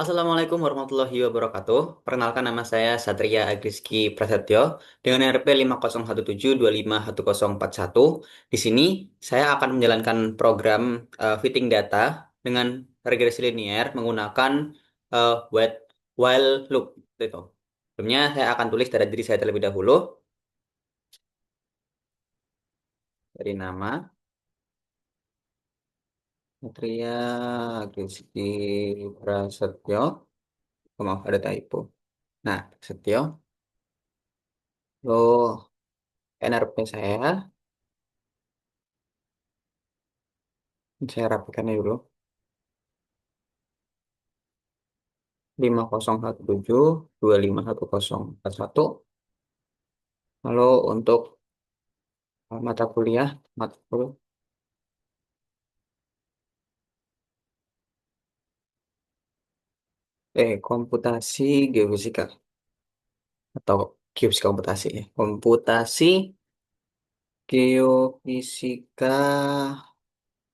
Assalamualaikum warahmatullahi wabarakatuh. Perkenalkan nama saya Satria Agriski Prasetyo dengan RP 501725141. Di sini saya akan menjalankan program fitting data dengan regresi linear menggunakan wait while loop. Gitu. Sebelumnya saya akan tulis dari diri saya terlebih dahulu dari nama Satria Agriski Prasetyo. Oh, maaf ada typo. Nah, Prasetyo. Lo NRP saya rapikannya dulu. 5017251041. Lalu untuk mata kuliah, mata kuliah, komputasi geofisika atau geofisika komputasi ya. Komputasi geofisika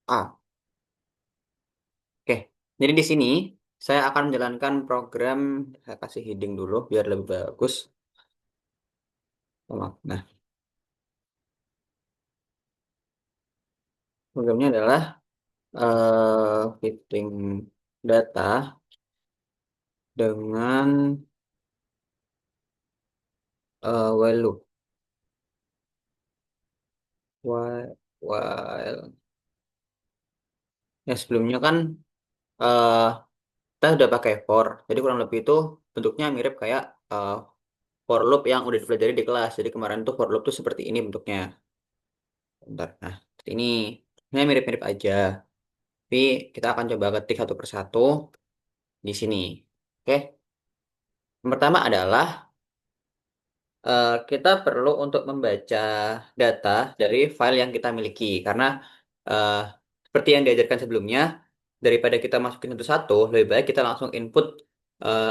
A. Oke. Jadi di sini saya akan menjalankan program, saya kasih heading dulu biar lebih bagus. Nah, programnya adalah fitting data dengan while loop. While ya sebelumnya kan eh kita udah pakai for, jadi kurang lebih itu bentuknya mirip kayak eh, for loop yang udah dipelajari di kelas. Jadi kemarin tuh for loop tuh seperti ini bentuknya. Bentar, nah seperti ini mirip-mirip aja. Tapi kita akan coba ketik satu persatu di sini. Oke, yang pertama adalah kita perlu untuk membaca data dari file yang kita miliki karena eh, seperti yang diajarkan sebelumnya, daripada kita masukin satu-satu, lebih baik kita langsung input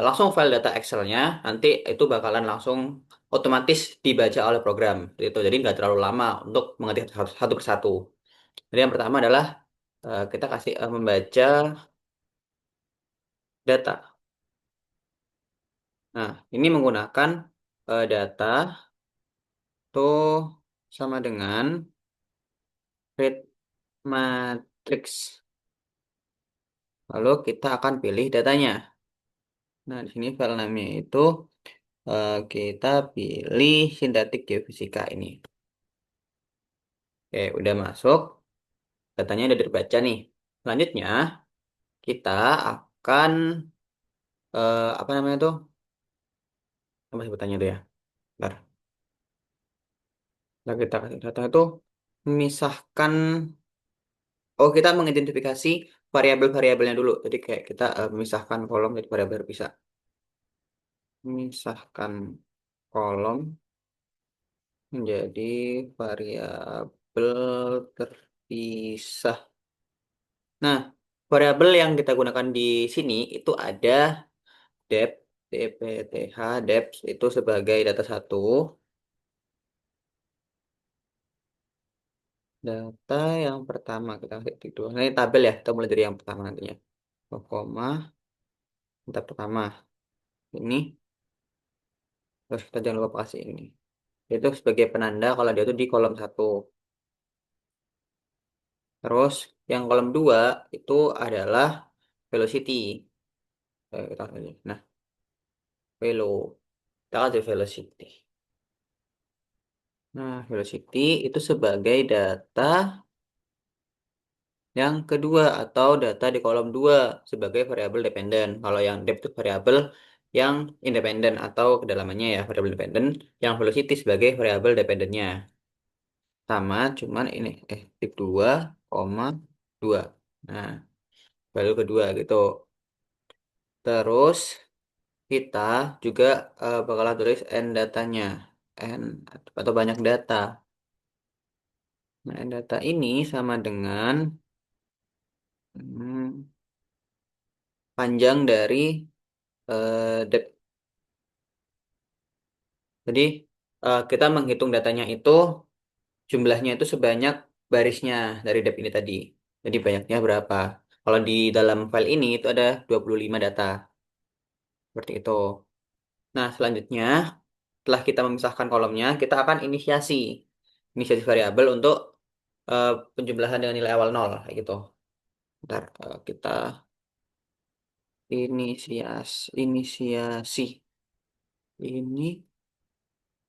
langsung file data Excel-nya, nanti itu bakalan langsung otomatis dibaca oleh program. Itu jadi nggak terlalu lama untuk mengetik satu persatu. Jadi yang pertama adalah kita kasih membaca data. Nah, ini menggunakan data tuh sama dengan read matrix. Lalu kita akan pilih datanya. Nah, di sini file namanya itu kita pilih sintetik geofisika ini. Oke, udah masuk. Datanya udah terbaca nih. Selanjutnya, kita akan apa namanya tuh? Apa sebutannya tuh ya? Bentar. Nah, kita kasih data itu memisahkan. Oh, kita mengidentifikasi variabel-variabelnya dulu. Jadi kayak kita memisahkan kolom dari variabel terpisah. Memisahkan kolom menjadi variabel terpisah. Nah, variabel yang kita gunakan di sini itu ada depth, dpth, depth itu sebagai data satu. Data yang pertama kita ketik dulu. Nah, ini tabel ya, kita mulai dari yang pertama nantinya. Oh, koma, data pertama. Ini, terus kita jangan lupa kasih ini. Itu sebagai penanda kalau dia itu di kolom satu. Terus, yang kolom 2 itu adalah velocity. Kita kasih. Nah, velo. Kita kasih velocity. Nah, velocity itu sebagai data yang kedua atau data di kolom 2 sebagai variabel dependen. Kalau yang depth itu variabel yang independen atau kedalamannya ya variabel independen, yang velocity sebagai variabel dependennya. Sama cuman ini tip 2, koma 2. Nah, value kedua gitu. Terus kita juga bakal tulis n datanya. N atau banyak data. Nah, n data ini sama dengan hmm, panjang dari depth. Jadi kita menghitung datanya itu jumlahnya itu sebanyak barisnya dari dep ini tadi. Jadi banyaknya berapa? Kalau di dalam file ini itu ada 25 data. Seperti itu. Nah, selanjutnya, setelah kita memisahkan kolomnya, kita akan inisiasi variabel untuk eh, penjumlahan dengan nilai awal nol, kayak gitu. Ntar kita inisiasi ini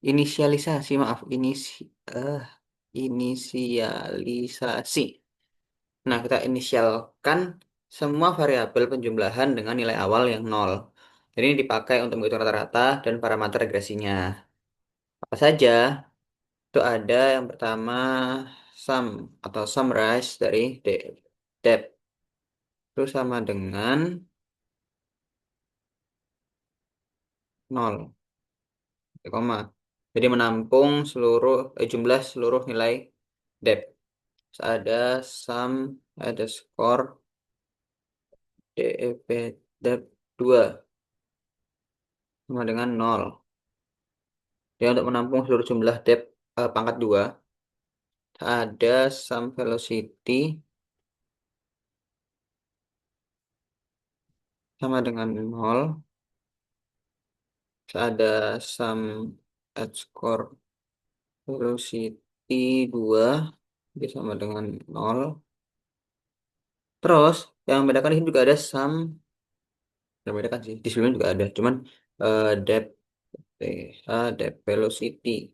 inisialisasi maaf eh inisialisasi. Nah, kita inisialkan semua variabel penjumlahan dengan nilai awal yang nol. Jadi ini dipakai untuk menghitung rata-rata dan parameter regresinya. Apa saja? Itu ada yang pertama sum atau summarize dari depth. Itu sama dengan nol, koma. Jadi menampung jumlah seluruh nilai depth. Terus ada sum, ada skor DEP depth 2 sama dengan nol. Dia untuk menampung seluruh jumlah depth pangkat 2. Ada sum velocity sama dengan nol. Terus ada sum edge score velocity 2 dia sama dengan nol. Terus yang membedakan di sini juga ada sum, yang membedakan sih di sebelumnya juga ada, cuman depth depth velocity.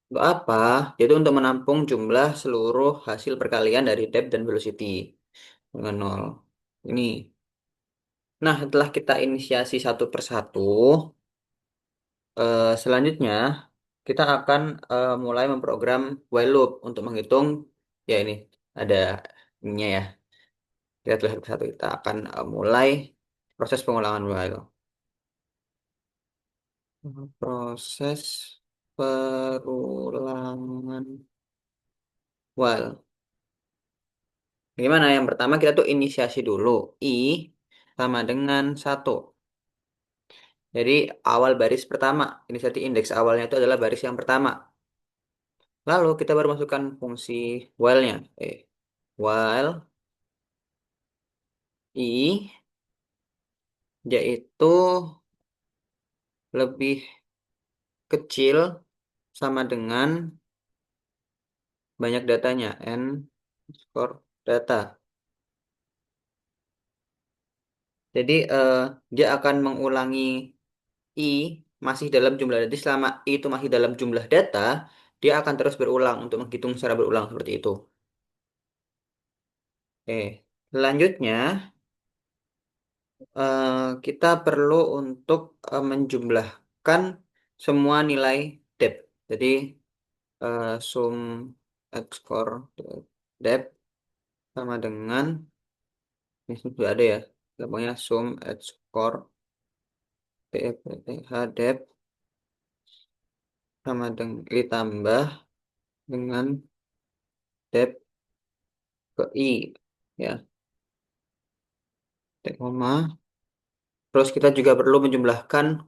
Untuk apa? Yaitu untuk menampung jumlah seluruh hasil perkalian dari depth dan velocity dengan nol. Ini. Nah, setelah kita inisiasi satu persatu, selanjutnya kita akan mulai memprogram while loop untuk menghitung, ya ini ada ininya ya. Kita tulis satu persatu. Kita akan mulai proses pengulangan while. Proses perulangan while. Gimana? Yang pertama kita tuh inisiasi dulu. I sama dengan satu. Jadi awal baris pertama. Inisiasi indeks awalnya itu adalah baris yang pertama. Lalu kita baru masukkan fungsi while-nya. While I yaitu lebih kecil sama dengan banyak datanya. N skor data. Jadi dia akan mengulangi I masih dalam jumlah data. Jadi selama I itu masih dalam jumlah data, dia akan terus berulang untuk menghitung secara berulang seperti itu. Selanjutnya eh, kita perlu untuk menjumlahkan semua nilai depth. Jadi sum skor depth sama dengan ini sudah ada ya, gampangnya sum skor PH depth sama dengan ditambah dengan depth ke I ya, koma. Terus kita juga perlu menjumlahkan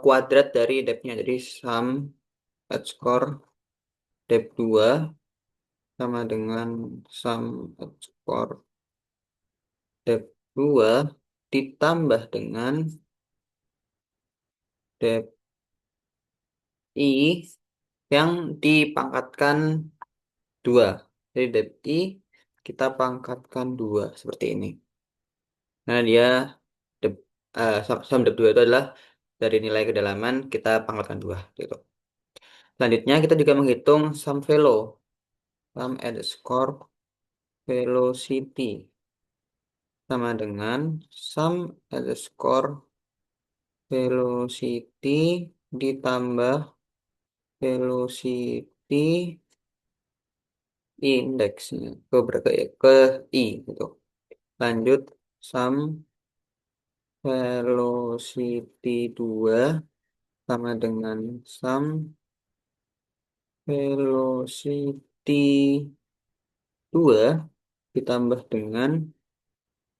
kuadrat dari depth-nya. Jadi sum score depth 2 sama dengan sum score depth 2 ditambah dengan depth I yang dipangkatkan 2. Jadi depth I kita pangkatkan 2 seperti ini. Nah, dia depth, sum depth 2 itu adalah dari nilai kedalaman kita pangkatkan 2 gitu. Selanjutnya kita juga menghitung sum velo, sum underscore velocity sama dengan sum underscore velocity ditambah velocity indeksnya ke berapa ya, ke I gitu. Lanjut sum velocity 2 sama dengan sum velocity 2 ditambah dengan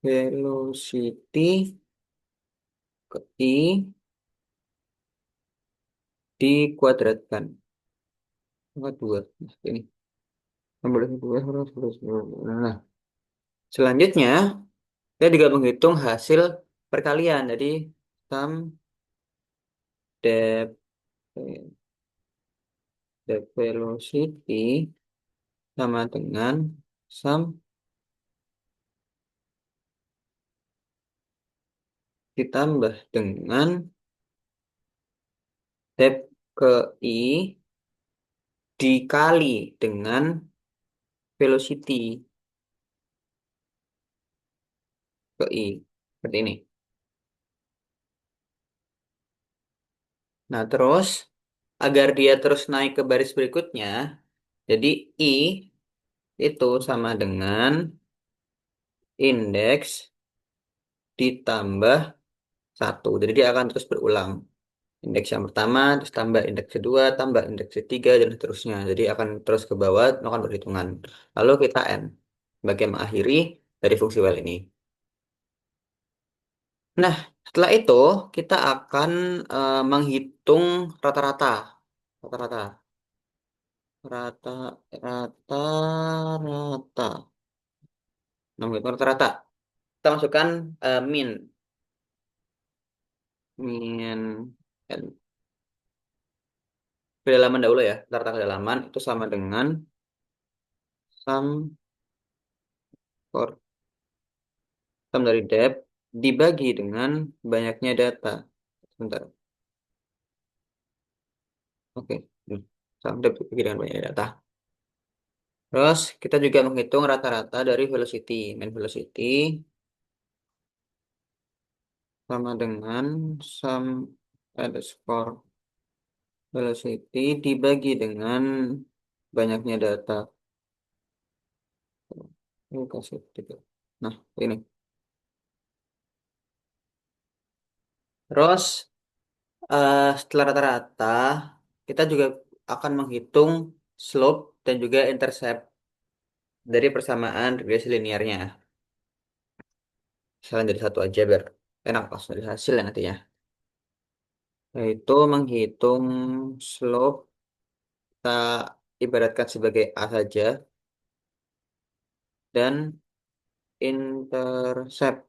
velocity ke I dikuadratkan pangkat 2. Nah, ini 16, 12, 12, 12. Nah, selanjutnya kita juga menghitung hasil perkalian. Jadi sum depth depth velocity sama dengan sum ditambah dengan depth ke I dikali dengan velocity ke I. Seperti ini. Nah, terus agar dia terus naik ke baris berikutnya, jadi I itu sama dengan indeks ditambah satu. Jadi dia akan terus berulang. Indeks yang pertama, terus tambah indeks kedua, tambah indeks ketiga, dan seterusnya. Jadi akan terus ke bawah, akan berhitungan. Lalu kita N, sebagai mengakhiri dari fungsi Well ini. Nah, setelah itu kita akan menghitung rata-rata. Rata-rata. Rata, rata, rata. Nah, menghitung rata-rata. Kita masukkan min. Min. Kedalaman dahulu ya. Rata kedalaman itu sama dengan sum for sum dari depth dibagi dengan banyaknya data. Sebentar. Oke. Sum depth dibagi dengan banyaknya data. Terus kita juga menghitung rata-rata dari velocity. Main velocity sama dengan sum underscore velocity dibagi dengan banyaknya data. Ini kasih tiga. Nah, ini. Terus setelah rata-rata, kita juga akan menghitung slope dan juga intercept dari persamaan regresi linearnya. Misalnya dari satu aja biar enak langsung dari hasilnya nantinya. Yaitu menghitung slope, kita ibaratkan sebagai A saja, dan intercept.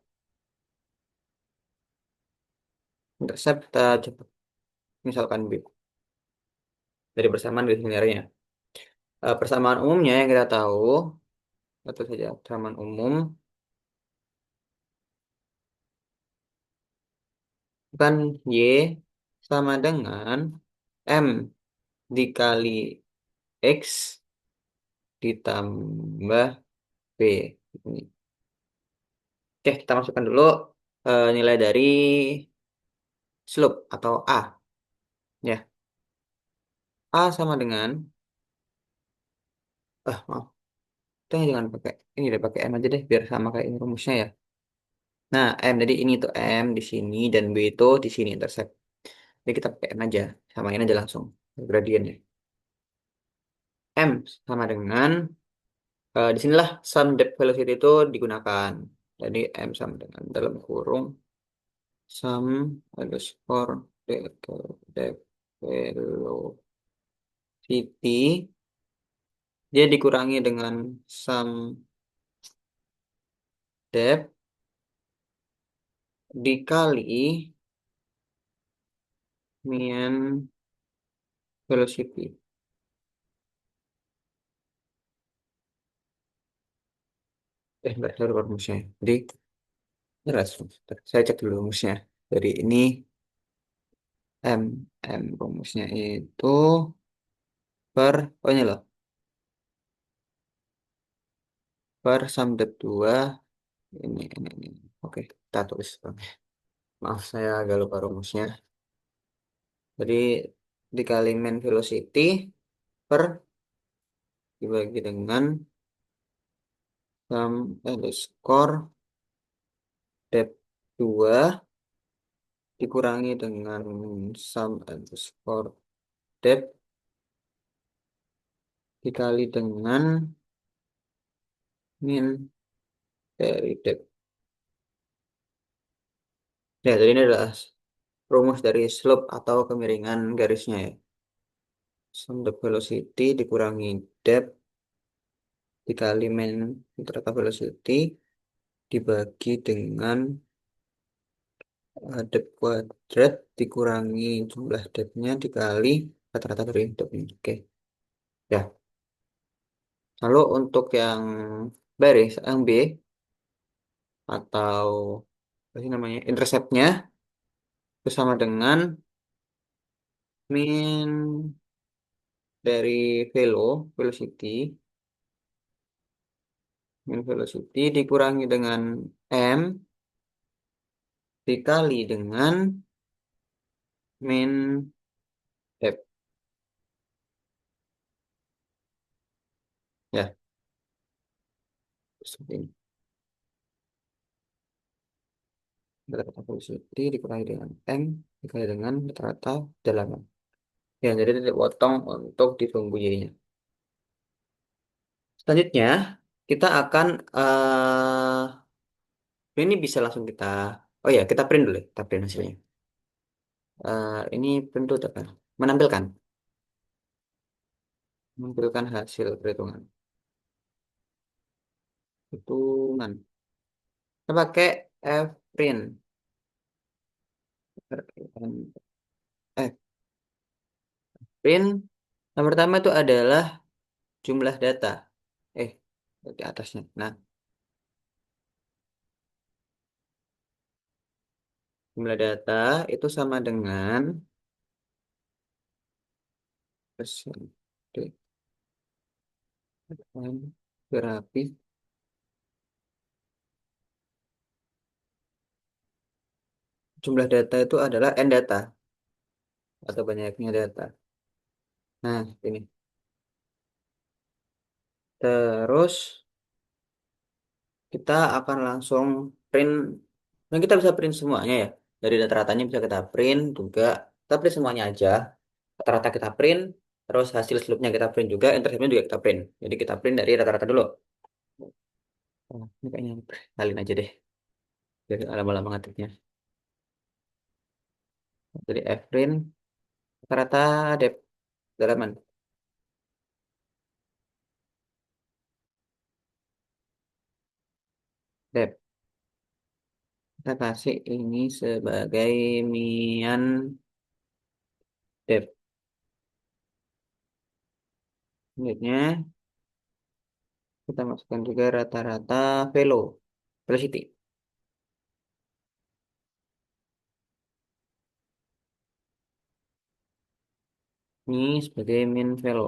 Intercept kita coba misalkan B dari persamaan regresi linearnya. Persamaan umumnya yang kita tahu, atau saja persamaan umum, kan Y sama dengan M dikali X ditambah B. Ini. Oke, kita masukkan dulu nilai dari slope atau A. Ya, A sama dengan, maaf, kita jangan pakai, ini deh pakai M aja deh, biar sama kayak ini rumusnya ya. Nah, M, jadi ini tuh M di sini, dan B itu di sini intercept. Jadi kita pakai M aja, samain aja langsung gradiennya. M sama dengan, di sinilah sum depth velocity itu digunakan. Jadi M sama dengan dalam kurung sum underscore depth velocity dia dikurangi dengan sum depth dikali min velocity. Enggak, saya lupa rumusnya. Jadi, jelas. Saya cek dulu rumusnya. Dari ini, M. M rumusnya itu oh ini loh. Per sum depth 2. Ini. Oke, kita tulis. Maaf, saya agak lupa rumusnya. Jadi, dikali min velocity per dibagi dengan sum underscore depth 2 dikurangi dengan sum underscore depth dikali dengan min dari depth. Ya, jadi ini adalah rumus dari slope atau kemiringan garisnya ya. Sum depth velocity dikurangi depth dikali min rata velocity dibagi dengan Depth kuadrat dikurangi jumlah depth-nya dikali rata-rata dari depth-nya. Oke. Ya. Lalu untuk yang baris, yang B, atau apa sih namanya, intercept-nya itu sama dengan min dari velocity, min velocity dikurangi dengan M dikali dengan min depth. Ya, seperti ini. Rata-rata velocity dikurangi dengan M dikali dengan rata-rata kedalaman. Ya, jadi titik potong untuk ditunggu Y-nya. Selanjutnya, kita akan ini bisa langsung kita, oh ya, kita print dulu, ya. Kita print hasilnya. Ini print itu apa? Menampilkan, menampilkan hasil perhitungan. Hitungan. Kita pakai fprint. Print yang pertama itu adalah jumlah data. Eh, di atasnya. Nah, jumlah data itu sama dengan persen. Grafik jumlah data itu adalah n data atau banyaknya data. Nah, ini. Terus kita akan langsung print. Nah, kita bisa print semuanya ya. Dari data-datanya bisa kita print juga. Kita print semuanya aja. Rata-rata kita print. Terus hasil slope-nya kita print juga. Intercept-nya juga kita print. Jadi kita print dari rata-rata dulu. Oh, ini kayaknya salin aja deh. Jadi lama-lama ngetiknya. Jadi F-print rata-rata depth dalaman. Depth. Kita kasih ini sebagai mian depth. Selanjutnya kita masukkan juga rata-rata velocity. Ini sebagai min velo.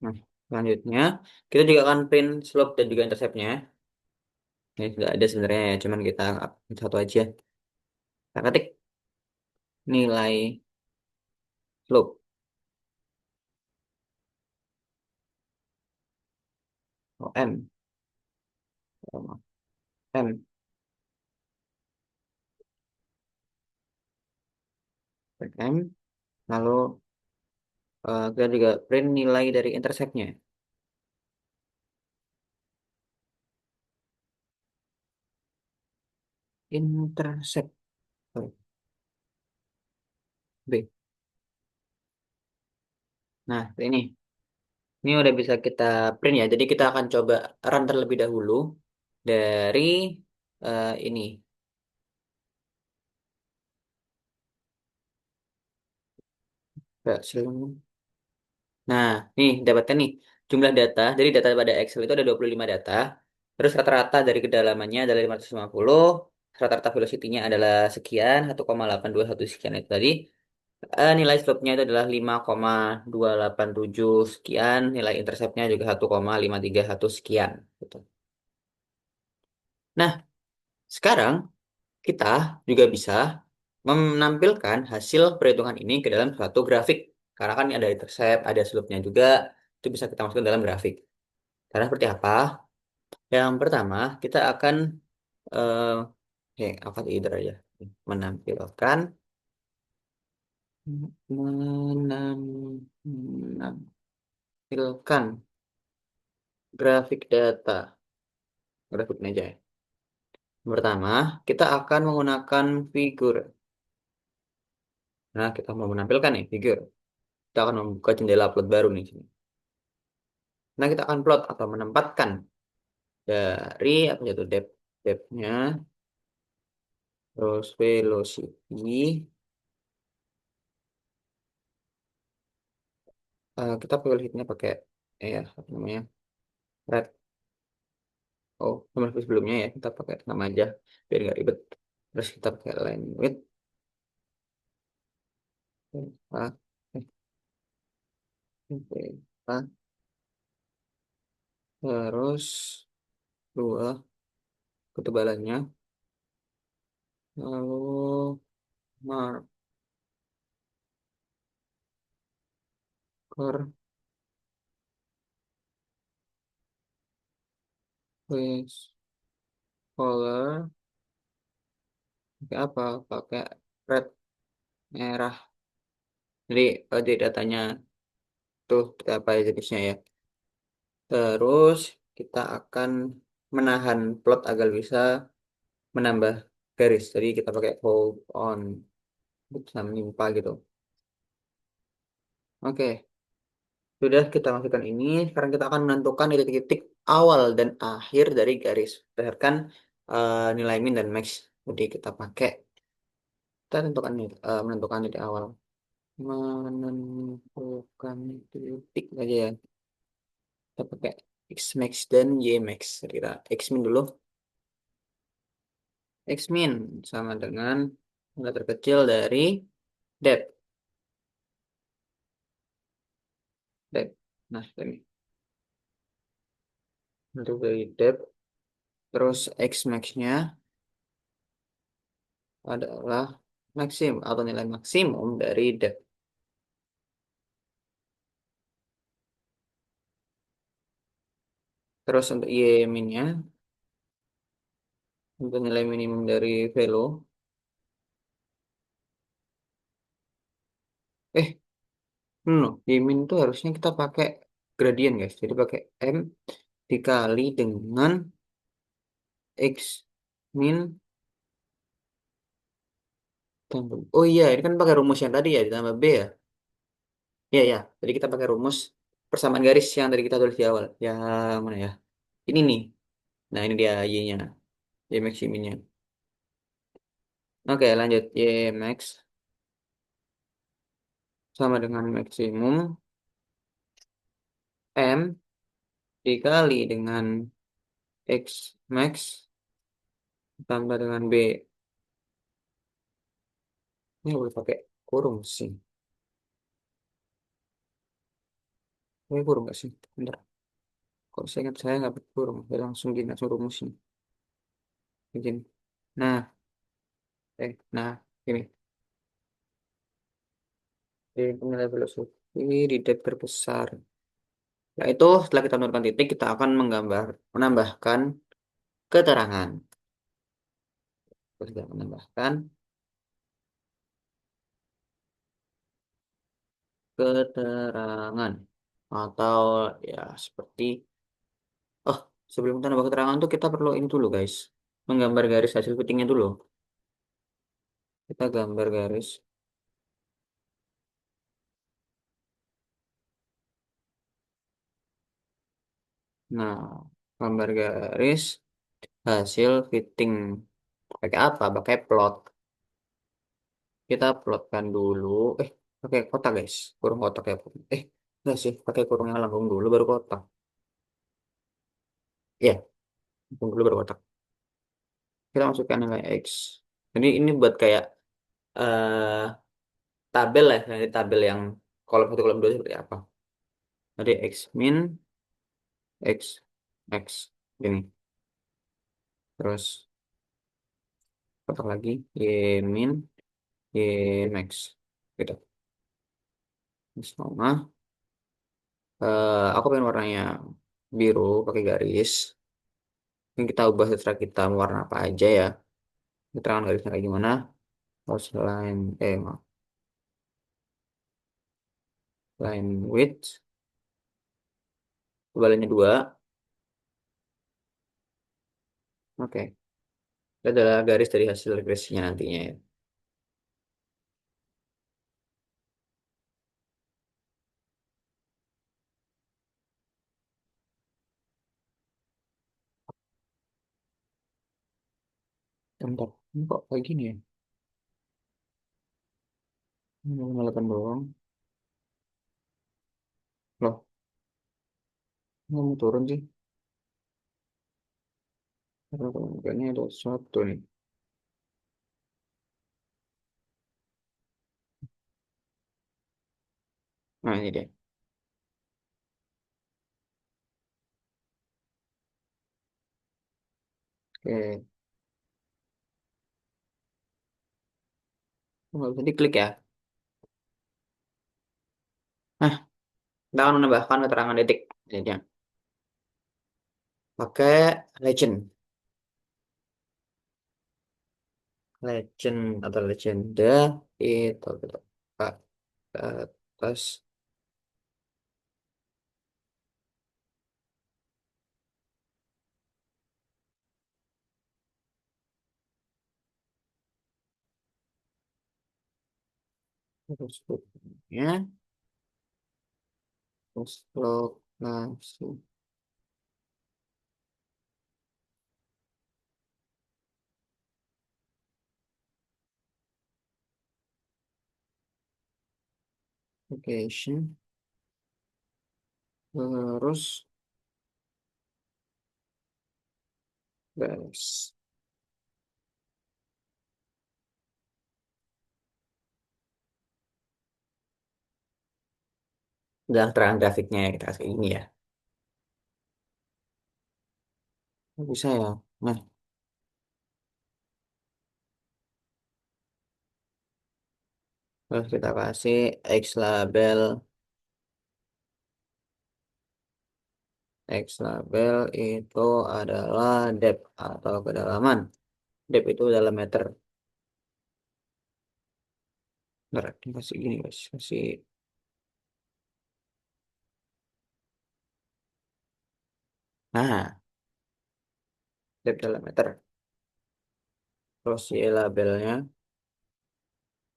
Nah, selanjutnya kita juga akan print slope dan juga interceptnya. Ini sudah ada sebenarnya ya, cuman kita satu aja. Kita ketik nilai slope. Oh, M. Oh, M. M. Lalu kita juga print nilai dari interceptnya. Intercept. Oh, B. Nah, ini. Ini udah bisa kita print ya. Jadi kita akan coba run terlebih dahulu dari ini. Nah, nih dapatkan nih jumlah data. Jadi data pada Excel itu ada 25 data. Terus rata-rata dari kedalamannya adalah 550. Rata-rata velocity-nya adalah sekian, 1,821 sekian itu tadi. Nilai slope-nya itu adalah 5,287 sekian. Nilai intercept-nya juga 1,531 sekian. Gitu. Nah, sekarang kita juga bisa menampilkan hasil perhitungan ini ke dalam suatu grafik. Karena kan ini ada intercept, ada slope-nya juga. Itu bisa kita masukkan dalam grafik. Karena seperti apa? Yang pertama, kita akan eh apa either aja menampilkan menampilkan grafik data. Grafik ini aja ya. Yang pertama, kita akan menggunakan figur. Nah, kita mau menampilkan nih figur. Kita akan membuka jendela upload baru nih. Nah, kita akan plot atau menempatkan dari apa itu depth-nya, terus velocity. Kita pilihnya pakai ya apa namanya red. Oh, nomor sebelumnya ya kita pakai nama aja biar nggak ribet. Terus kita pakai line width. Ah, ah, terus dua ketebalannya, lalu marker with color pakai apa? Pakai red merah. Jadi di datanya tuh apa ya jenisnya ya. Terus kita akan menahan plot agar bisa menambah garis. Jadi kita pakai hold on, bisa menimpa gitu. Oke, sudah kita masukkan ini. Sekarang kita akan menentukan titik-titik awal dan akhir dari garis berdasarkan nilai min dan max. Jadi kita pakai kita tentukan menentukan titik awal. Menentukan titik aja ya. Kita pakai x max dan y max. Jadi kita x min dulu. X min sama dengan nilai terkecil dari depth. Depth. Nah, ini untuk dari depth. Terus x max-nya adalah maksim atau nilai maksimum dari depth. Terus untuk y min-nya, untuk nilai minimum dari velo. No, y min itu harusnya kita pakai gradient guys. Jadi pakai m dikali dengan x min tambah. Oh iya, ini kan pakai rumus yang tadi ya ditambah b ya. Iya ya. Jadi kita pakai rumus persamaan garis yang tadi kita tulis di awal. Yang mana ya? Ini nih. Nah ini dia y-nya, y max y min-nya. Oke lanjut y max sama dengan maksimum m dikali dengan x max tambah dengan b. Ini boleh pakai kurung sih. Ini kurung nggak sih? Bentar. Kok saya ingat saya nggak pakai kurung. Saya langsung gini, langsung rumusnya. Begini. Nah, nah, ini. Di nilai filosofi di depth terbesar. Yaitu setelah kita menentukan titik, kita akan menambahkan keterangan. Terus kita menambahkan keterangan. Atau ya seperti, oh sebelum kita nambah keterangan tuh kita perlu ini dulu guys. Menggambar garis hasil fittingnya dulu. Kita gambar garis. Nah, gambar garis hasil fitting. Pakai apa? Pakai plot. Kita plotkan dulu. Eh, pakai kotak guys. Kurung kotak ya. Enggak sih. Pakai kurung yang lambung dulu baru kotak. Iya, lambung dulu baru kotak. Kita masukkan nilai X. Jadi ini buat kayak eh tabel lah. Jadi tabel yang kolom satu kolom dua seperti apa. Jadi X min, X, X. Ini. Terus kotak lagi. Y min, Y max. Gitu. Sama. Aku pengen warnanya biru pakai garis. Ini kita ubah setelah kita mau warna apa aja ya. Keterangan garisnya kayak gimana. Terus maaf, line width. Kebalannya 2. Oke. Itu adalah garis dari hasil regresinya nantinya ya. Bentar, ini kok kayak gini ya? Ini 8 doang. Loh, nggak mau turun sih. Karena kayaknya ada sesuatu nih. Nah, ini dia. Oke. Nggak bisa diklik ya. Nah, kita akan menambahkan keterangan detik. Jadinya. Pakai legend. Legend atau legenda itu kita buka ke atas terus bukunya terus lokasi location terus gas dan terang grafiknya ya, kita kasih ini ya. Oh, bisa ya. Nah, terus kita kasih X label. X label itu adalah depth atau kedalaman. Depth itu dalam meter. Ntar, kasih gini guys, kasih. Nah, depth dalam meter. Terus si labelnya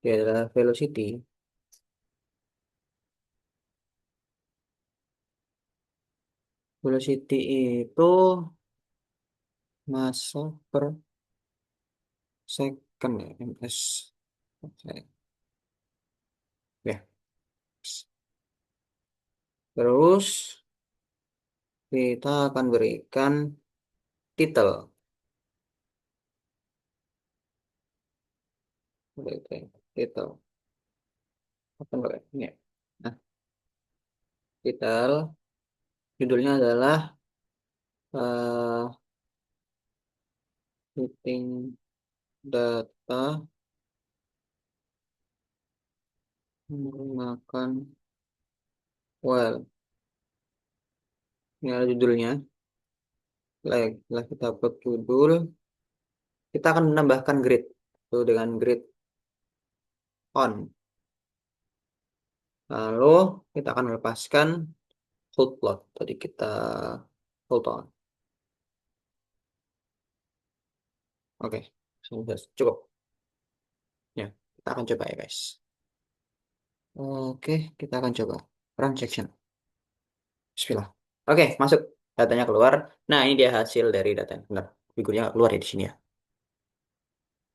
dia adalah velocity. Velocity itu massa per second ya, ms. Oke. Ya. Terus kita akan berikan title. Oke, title. Apa enggak ya? Ini ya. Nah, title judulnya adalah meeting data menggunakan well. Ini adalah judulnya. Setelah kita upload judul, kita akan menambahkan grid. Itu dengan grid on. Lalu kita akan melepaskan hold plot. Tadi kita hold on. Oke, sudah cukup. Ya, kita akan coba ya guys. Oke, kita akan coba. Run section. Bismillah. Oke, masuk. Datanya keluar. Nah, ini dia hasil dari data. Bentar, figurnya nggak keluar ya di sini ya.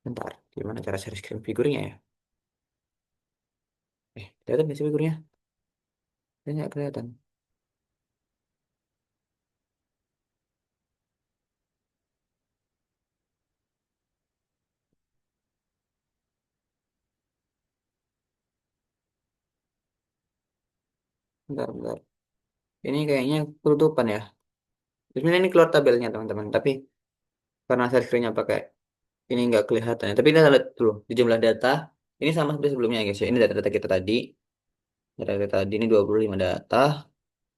Bentar, gimana cara share screen figurnya ya? Kelihatan nggak sih figurnya? Kayaknya nggak kelihatan. Bentar, bentar. Ini kayaknya penutupan ya. Sebenarnya ini keluar tabelnya teman-teman. Tapi karena share screen-nya pakai ini nggak kelihatan ya. Tapi kita lihat dulu di jumlah data. Ini sama seperti sebelumnya ya guys ya. Ini data-data kita tadi. Data-data tadi ini 25 data.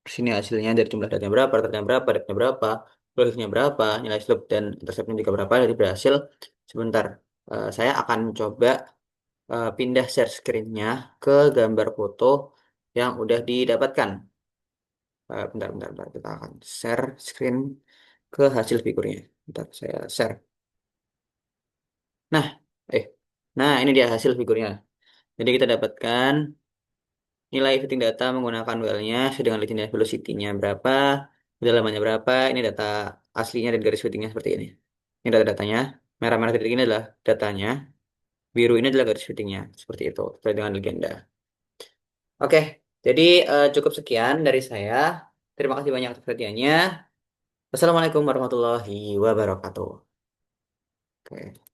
Terus ini hasilnya dari jumlah datanya berapa, datanya berapa, produknya berapa, nilai slope dan interceptnya juga berapa. Jadi berhasil. Sebentar. Saya akan coba pindah share screen-nya ke gambar foto yang udah didapatkan. Bentar, bentar, bentar. Kita akan share screen ke hasil figurnya. Bentar, saya share. Nah, eh, nah ini dia hasil figurnya. Jadi kita dapatkan nilai fitting data menggunakan well-nya, sedangkan legend velocity-nya berapa, kedalamannya berapa. Ini data aslinya dan garis fittingnya seperti ini. Ini data-datanya. Merah-merah titik ini adalah datanya, biru ini adalah garis fittingnya. Seperti itu, sesuai dengan legenda. Oke, jadi cukup sekian dari saya. Terima kasih banyak atas perhatiannya. Wassalamualaikum warahmatullahi wabarakatuh. Oke.